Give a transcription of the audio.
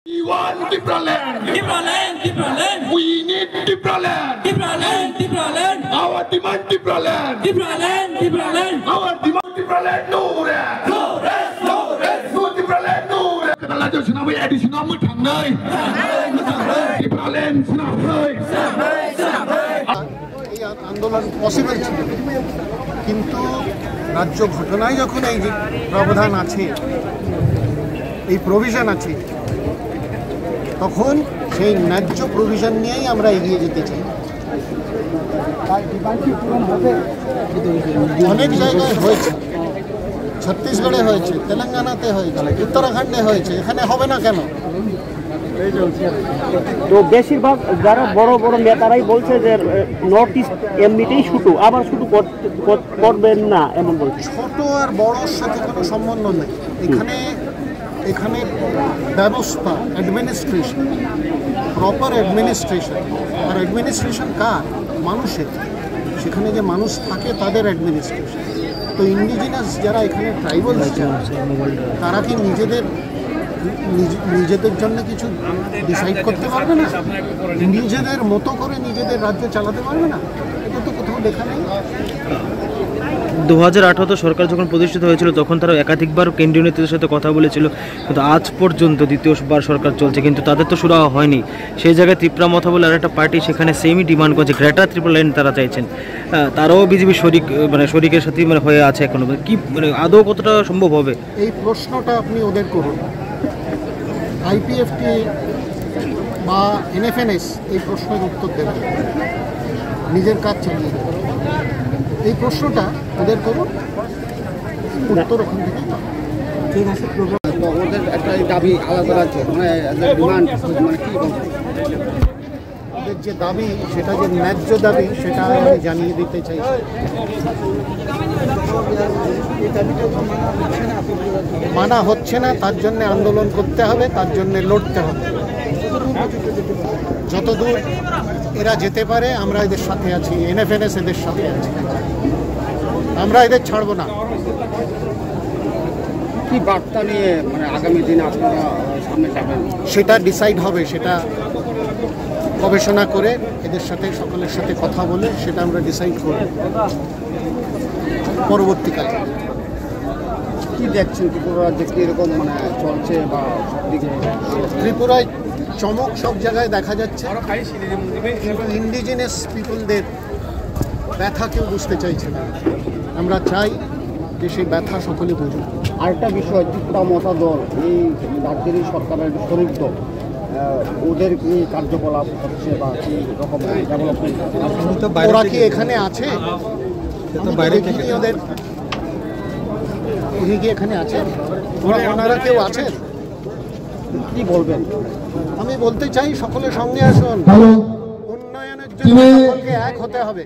We want Tipraland. Tipraland, Tipraland. We need Tipraland. Tipraland, Tipraland. Our demand Tipraland. Tipraland, Tipraland. Our demand Tipraland. No rest. No rest, no rest. No Tipraland. No rest. Kita lanjut senamai additional mutang nai. Tipraland senamai. এই আন্দোলন possible ছিল, কিন্তু রাজ্য ঘটনায় যখন এই প্রাবধান আছে, এই প্রভিশন আছে, তখন সেই ন্যায্য প্রভিশন নিয়েই আমরা এগিয়ে যেতে চাই। অনেক জায়গায় হয়েছে, ছত্তিশগড়ে হয়েছে, তেলেঙ্গানাতে হয়েছে, উত্তরাখণ্ডে হয়েছে, এখানে হবে না কেন? তো বেশিরভাগ যারা বড় বড় নেতারাই বলছে যে নর্থ ইস্ট এমনিতেই শুটু, আবার শুটু করবেন না এমন বলছে। ছোট আর বড়োর সাথে কোনো সম্বন্ধ নেই এখানে। এখানে ব্যবস্থা, অ্যাডমিনিস্ট্রেশন, প্রপার অ্যাডমিনিস্ট্রেশন। আর অ্যাডমিনিস্ট্রেশন কার? মানুষের। সেখানে যে মানুষ থাকে তাদের অ্যাডমিনিস্ট্রেশন। তো ইন্ডিজিনাস যারা এখানে ট্রাইবাল তারা কি নিজেদের জন্য কিছু ডিসাইড করতে পারবে না? নিজেদের মতো করে নিজেদের রাজ্য চালাতে পারবে না? এটা তো কোথাও লেখা নেই। 2018 সরকার যখন প্রতিষ্ঠিত হয়েছিল তখন তারা একাধিকবার কেন্দ্রীয় নেতৃত্বের সাথে কথা বলেছিল, কিন্তু আজ পর্যন্ত দ্বিতীয়বার সরকার চলছে, কিন্তু তাদের তো শুরু হয়নি। সেই জায়গায় ত্রিপুরা মথা বলে আর একটা পার্টি সেখানে সেমই ডিমান্ড করছে, গ্রেটার ত্রিপুরাল্যান্ড তারা চাইছেন। তারাও বিজেপি শরিকের সাথে হয়ে আছে এখনো। কি আদৌ কতটা সম্ভব হবে? এই প্রশ্নটা আপনি ওদের করুন। আইপিএফটি বা এনএফএনএস এই প্রশ্নের উত্তর দেবে, নিজের কাজ চালিয়ে দেবে। এই প্রশ্নটা ওদের করুন, উত্তর ওখান থেকে। ঠিক আছে, ওদের একটা দাবি আলাদা আছে, ডিমান্ড মানে কি ওদের যে দাবি, সেটা যে ন্যায্য দাবি, সেটা আমি জানিয়ে দিতে চাই। মানা হচ্ছে না, তার জন্য আন্দোলন করতে হবে, তার জন্য লড়তে হবে। যতদূর এরা যেতে পারে আমরা এদের সাথে আছি, এনএফএনএস এদের সাথে আছে, আমরা এদের ছাড়বো না। কি বার্তা নিয়ে মানে আগামী দিন আপনারা সামনে যাবেন সেটা ডিসাইড হবে, সেটা গবেষণা করে এদের সাথে সকলের সাথে কথা বলে সেটা আমরা ডিসাইড করব পরবর্তীকালে। কি দেখছেন ত্রিপুরা রাজ্যে কি এরকম মানে চলছে বা সবদিকে? ত্রিপুরায় চমক সব জায়গায় দেখা যাচ্ছে, কিন্তু ইন্ডিজিনাস পিপলদের ব্যথা কেউ বুঝতে চাইছে না। আমরা চাই যে সেই ব্যথা সকলে বুঝুক। আরেকটা বিষয়, ত্রিপুরা মথা দল এই রাজ্যের সরকারের শরিক দল, ওদের কি কার্যকলাপ হচ্ছে বা কি রকম ডেভেলপমেন্ট? ওরা কি এখানে আছে? ওদের উনি কি এখানে আছেন? ওনারা কেউ আছেন? কি বলবেন? আমি বলতে চাই সকলের সঙ্গে আসুন, উন্নয়নের জন্য সকলকে এক হতে হবে।